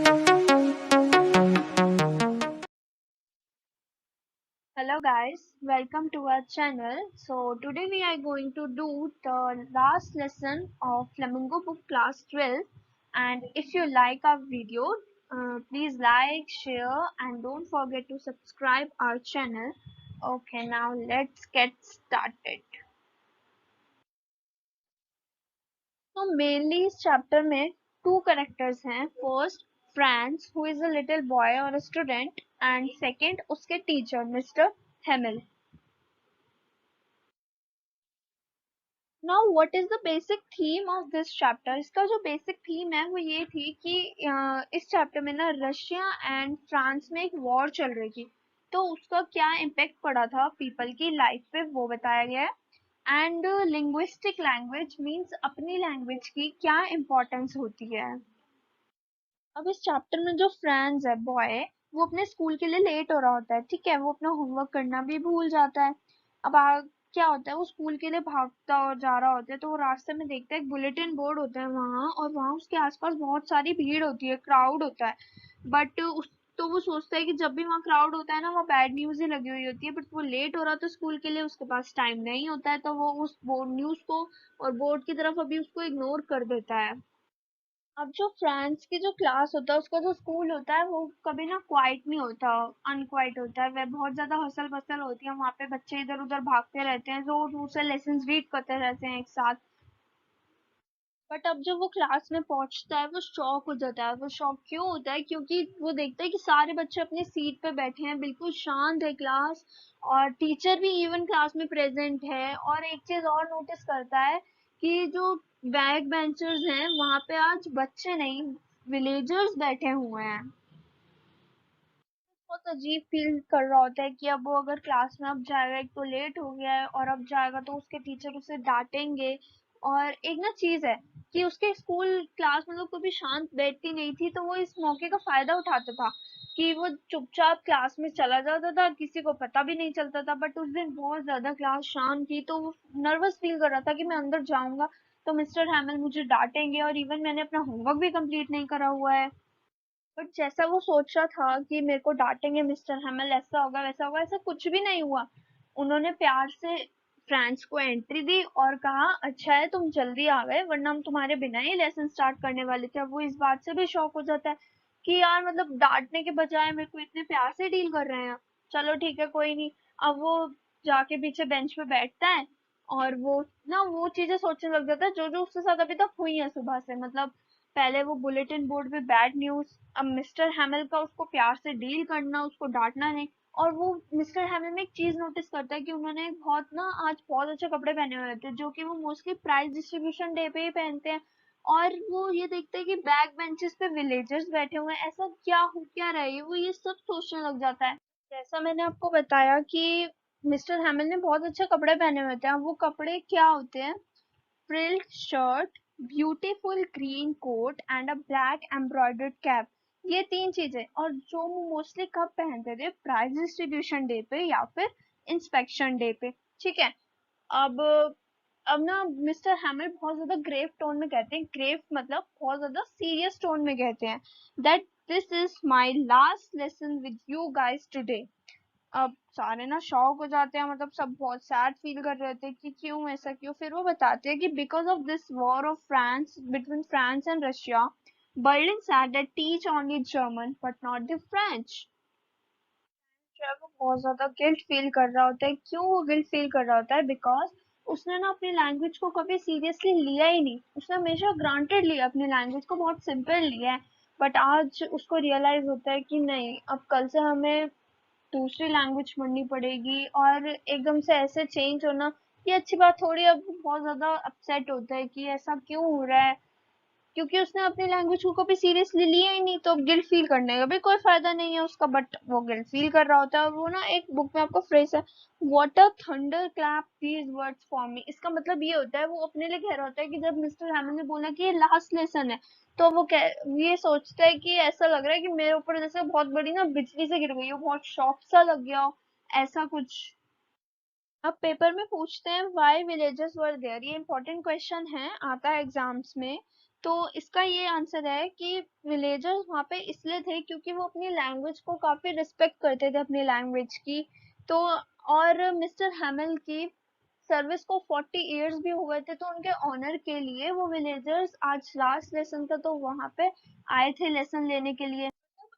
Hello guys, welcome to our channel. So today we are going to do the last lesson of Flamingo Book Class 12, and if you like our video, please like, share and don't forget to subscribe our channel. Okay, now let's get started. तो mainly इस chapter में to characters हैं. First France who is a little boy और a student, and second उसके teacher mister Hemil. Now what is the basic theme of this chapter. इसका जो basic theme है वो ये थी कि इस चैप्टर में ना रशिया एंड फ्रांस में एक वॉर चल रही थी, तो उसका क्या इम्पेक्ट पड़ा था पीपल की लाइफ पे वो बताया गया है. एंड लिंग्विस्टिक लैंग्वेज मीन्स अपनी लैंग्वेज की क्या इम्पोर्टेंस होती है. अब इस चैप्टर में जो फ्रांस है बॉय, वो अपने स्कूल के लिए लेट हो रहा होता है. ठीक है, वो अपना होमवर्क करना भी भूल जाता है. अब क्या होता है, वो स्कूल के लिए भागता और जा रहा होता है, तो वो रास्ते में देखता है एक बुलेटिन बोर्ड होता है वहां, और वहां उसके आसपास बहुत सारी भीड़ होती है, क्राउड होता है. बट उस तो वो सोचता है कि जब भी वहाँ क्राउड होता है ना, वहाँ बैड न्यूज ही लगी हुई होती है. बट वो लेट हो रहा था स्कूल के लिए, उसके पास टाइम नहीं होता है, तो वो उस बोर्ड न्यूज को और बोर्ड की तरफ अभी उसको इग्नोर कर देता है. अब जो फ्रांस की जो क्लास होता है, उसका जो स्कूल होता है, वो कभी ना क्वाइट नहीं होता, अनक्वाइट होता है. वह बहुत ज्यादा हसल बसल होती है, वहाँ पे बच्चे इधर उधर भागते रहते हैं, जोर जोर से लेसन रीड करते रहते हैं एक साथ. बट अब जब वो क्लास में पहुंचता है, वो शॉक हो जाता है. वो शॉक क्यों होता है, क्योंकि वो देखता है कि सारे बच्चे अपनी सीट पे बैठे हैं, बिल्कुल शांत है क्लास, और टीचर भी इवन क्लास में प्रेजेंट है. और एक चीज और नोटिस करता है कि जो बैक बेंचर्स हैं वहां पे आज बच्चे नहीं, विलेजर्स बैठे हुए हैं. बहुत अजीब फील कर रहा होता है कि अब वो अगर क्लास में अब जाएगा, एक तो लेट हो गया है, और अब जाएगा तो उसके टीचर उसे डांटेंगे. और एक ना चीज है कि उसके स्कूल क्लास में तो कभी शांत बैठती नहीं थी, तो वो इस मौके का फायदा उठाता था कि वो चुपचाप क्लास में चला जाता था, किसी को पता भी नहीं चलता था. बट उस दिन बहुत ज्यादा क्लास शांत थी, तो वो नर्वस फील कर रहा था कि मैं अंदर जाऊंगा तो मिस्टर हैमिल मुझे डांटेंगे, और इवन मैंने अपना होमवर्क भी कंप्लीट नहीं करा हुआ है. बट जैसा वो सोच रहा था कि मेरे को डांटेंगे मिस्टर हेमल, ऐसा होगा वैसा होगा, ऐसा कुछ भी नहीं हुआ. उन्होंने प्यार से फ्रांस को एंट्री दी और कहा अच्छा है तुम जल्दी आ गए, वरना हम तुम्हारे बिना ही लेसन स्टार्ट करने वाले थे. अब वो इस बात से भी शॉक हो जाता है कि यार मतलब डांटने के बजाय मेरे को इतने प्यार से डील कर रहे हैं. चलो ठीक है, कोई नहीं. अब वो जाके पीछे बेंच पे बैठता है, और वो चीजें सोचने लग जाता है जो जो उसके साथ अभी तक हुई है सुबह से. मतलब पहले वो बुलेटिन बोर्ड पे बैड न्यूज, अब मिस्टर हैमिल का उसको प्यार से डील करना, उसको डांटना नहीं. और वो मिस्टर हैमिल में एक चीज नोटिस करता है कि उन्होंने बहुत ना आज बहुत अच्छे कपड़े पहने हुए थे, जो कि वो मोस्टली प्राइज डिस्ट्रीब्यूशन डे पे ही पहनते हैं. और वो ये देखते हैं कि बैक बेंचेस पे विलेजर्स बैठे हुए हैं, ऐसा क्या हो क्या रहा है, वो ये सब सोचने लग जाता है. जैसा मैंने आपको बताया कि मिस्टर हैमिल ने बहुत अच्छे कपड़े पहने हुए थे. अब वो कपड़े क्या होते हैं, frilled shirt, beautiful green coat and a black embroidered cap. ये तीन चीजें, और जो मोस्टली कब पहनते थे, प्राइज डिस्ट्रीब्यूशन डे पे या फिर इंस्पेक्शन डे पे. ठीक है. अब अब ना मिस्टर हैमिल बहुत ज्यादा ग्रेव टोन में कहते हैं, ग्रेव मतलब बहुत ज्यादा सीरियस टोन में कहते हैं, that this is my last lesson with you guys today. अब सारे ना शॉक हो जाते हैं, मतलब सब बहुत सैड फील कर रहे थे कि क्यों ऐसा क्यों. फिर वो बताते हैं कि because of this war of France, between France and Russia, Berlin said that teach only German but not the French. जो है वो बहुत ज्यादा गिल्ट फील कर रहा होता है. क्यों वो गिल्ट फील कर रहा होता है, बिकॉज उसने ना अपनी लैंग्वेज को कभी सीरियसली लिया ही नहीं. उसने हमेशा ग्रांटेड लिया, अपनी लैंग्वेज को बहुत सिंपल लिया है. बट आज उसको रियलाइज होता है कि नहीं, अब कल से हमें दूसरी लैंग्वेज पढ़नी पड़ेगी, और एकदम से ऐसे चेंज होना ये अच्छी बात थोड़ी. अब बहुत ज्यादा अपसेट होता है कि ऐसा क्यों हो रहा है, क्योंकि उसने अपनी लैंग्वेज को कभी सीरियसली लिया ही नहीं, तो गिल्ट फील करने का भी कोई फायदा नहीं है उसका. बट वो गिल्ट फील कर रहा होता है. और वो ना एक बुक में आपको फ्रेज है, what a thunder clap these words for me. इसका मतलब ये होता है, वो अपने लिए कह रहा होता है कि जब मिस्टर हैमंड ने बोला कि ये लास्ट लेसन है, तो ये सोचता है कि ऐसा लग रहा है कि मेरे ऊपर जैसे बहुत बड़ी ना बिजली से गिर गई हो, बहुत शॉक सा लग गया हो, ऐसा कुछ. अब पेपर में पूछते हैं व्हाई विलेजर्स वर देयर, ये इंपॉर्टेंट क्वेश्चन है, आता है एग्जाम्स में. तो इसका ये आंसर है कि विलेजर्स वहाँ पे इसलिए थे क्योंकि वो अपनी लैंग्वेज को काफी रिस्पेक्ट करते थे, अपनी लैंग्वेज की। तो और मिस्टर हैमिल की सर्विस को 40 इयर्स भी हो गए थे, तो उनके ऑनर के लिए वो विलेजर्स आज लास्ट लेसन था तो वहाँ पे आए थे लेसन लेने के लिए।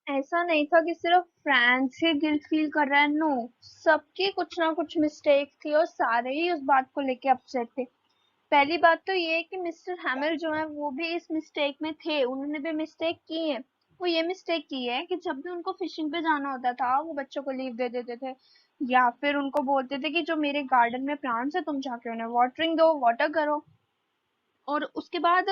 ऐसा नहीं था कि सिर्फ फ्रांस ही गिल्ट फील कर रहा है, नो, सबकी कुछ ना कुछ मिस्टेक थी और सारे ही उस बात को लेके अपसेट थे। पहली बात तो ये है कि मिस्टर हैमिल जो है वो भी इस मिस्टेक में थे, उन्होंने भी मिस्टेक की है। वो ये मिस्टेक की है कि जब भी उनको फिशिंग पे जाना होता था वो बच्चों को लीव दे देते थे, या फिर उनको बोलते थे कि जो मेरे गार्डन में प्लांट्स है तुम जाके उन्हें वाटरिंग दो, वाटर करो। और उसके बाद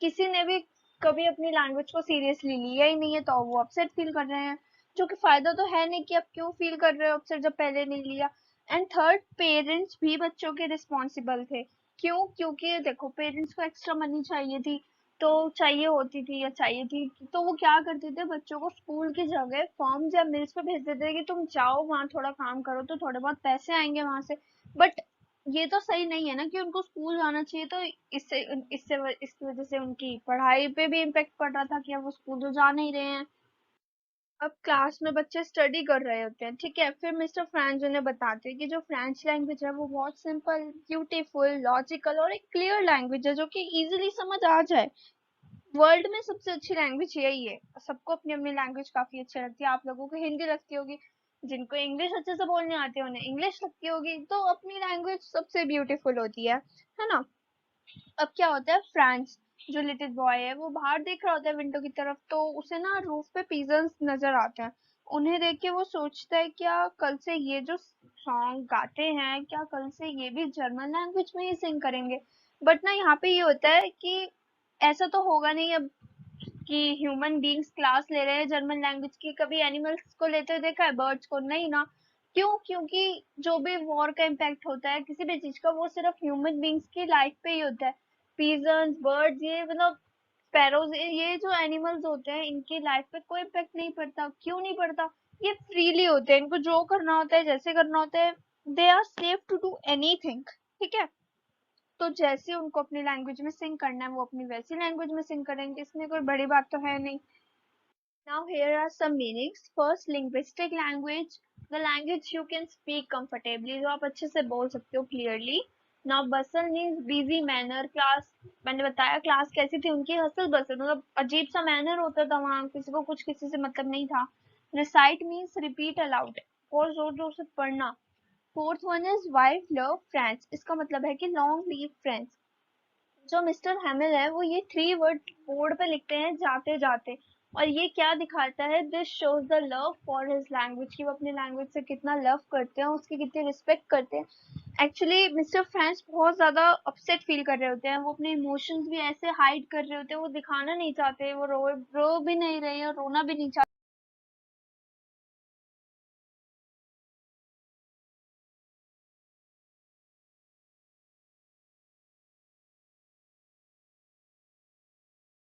किसी ने भी कभी अपनी लैंग्वेज को सीरियसली लिया ही नहीं है, तो वो अपसेट फील कर रहे हैं, जो कि फायदा तो है नहीं कि अब क्यों फील कर रहे हो अपसेट जब पहले नहीं लिया। एंड थर्ड, पेरेंट्स भी बच्चों के रिस्पॉन्सिबल थे। क्यों? क्योंकि देखो पेरेंट्स को एक्स्ट्रा मनी चाहिए थी, तो चाहिए होती थी या चाहिए थी, तो वो क्या करते थे, बच्चों को स्कूल की जगह फॉर्म्स या मिल्स पे भेज देते थे कि तुम जाओ वहाँ थोड़ा काम करो तो थोड़े बहुत पैसे आएंगे वहां से। बट ये तो सही नहीं है ना कि उनको स्कूल जाना चाहिए, तो इससे इसकी वजह से उनकी पढ़ाई पे भी इम्पेक्ट पड़ रहा था कि अब वो स्कूल तो जा नहीं रहे हैं। अब क्लास में बच्चे स्टडी कर रहे होते हैं, ठीक है, फिर मिस्टर फ्रेंच उन्हें बताते हैं कि जो फ्रेंच लैंग्वेज है वो बहुत सिंपल, ब्यूटीफुल, लॉजिकल और एक क्लियर लैंग्वेज है जो कि इजीली समझ आ जाए। वर्ल्ड में सबसे अच्छी लैंग्वेज यही है। सबको अपनी अपनी लैंग्वेज काफी अच्छी लगती है, आप लोगों को हिंदी लगती होगी, जिनको इंग्लिश अच्छे से बोलने आती है उन्हें इंग्लिश लगती होगी, तो अपनी लैंग्वेज सबसे ब्यूटीफुल होती है ना। अब क्या होता है, फ्रांस जो लिटिल बॉय है वो बाहर देख रहा होता है विंडो की तरफ, तो उसे ना रूफ पे पिजन्स नजर आते हैं। उन्हें देख के वो सोचता है क्या कल से ये जो सॉन्ग गाते हैं क्या कल से ये भी जर्मन लैंग्वेज में ही सिंग करेंगे। बट ना यहाँ पे ये होता है कि ऐसा तो होगा नहीं अब कि ह्यूमन बीइंग्स क्लास ले रहे हैं जर्मन लैंग्वेज की, कभी एनिमल्स को लेते हुए देखा है, बर्ड्स को नहीं ना। क्यों? क्योंकि जो भी वॉर का इम्पैक्ट होता है किसी भी चीज का वो सिर्फ ह्यूमन बीइंग्स की लाइफ पे ही होता है। पीजन्स, बर्ड्स, ये मतलब स्पैरोज, ये जो एनिमल्स होते हैं इनकी लाइफ पे कोई इम्पैक्ट नहीं पड़ता। क्यों नहीं पड़ता? ये फ्रीली होते हैं, इनको जो करना होता है जैसे करना होता है, they are safe to do anything, ठीक है। तो जैसे उनको अपनी लैंग्वेज में सिंग करना है वो अपनी वैसी लैंग्वेज में सिंग करेंगे, इसमें कोई बड़ी बात तो है नहीं। Now here are some meanings. First, linguistic language, the language you can speak comfortably, जो आप अच्छे से बोल सकते हो clearly. Now bustle means busy manner. Class, मैंने बताया क्लास कैसी थी उनकी, हसल बसल, मतलब अजीब सा मैनर होता था वहाँ, किसी को कुछ किसी से मतलब नहीं था। Recite means repeat aloud, और जोर जोर से पढ़ना। Fourth one is wife love France, इसका मतलब है कि long live France। जो मिस्टर हैमिल है वो ये 3 वर्ड बोर्ड पे लिखते हैं जाते जाते, और ये क्या दिखाता है, this shows the love for his language, की वो अपनी लैंग्वेज से कितना लव करते हैं, उसकी कितनी रिस्पेक्ट करते हैं। एक्चुअली मिस्टर फ्रेंच बहुत ज्यादा अपसेट फील कर रहे होते हैं, वो अपने इमोशंस भी ऐसे हाइड कर रहे होते हैं, वो दिखाना नहीं चाहते, वो रो भी नहीं रहे हैं, रोना भी नहीं चाहते।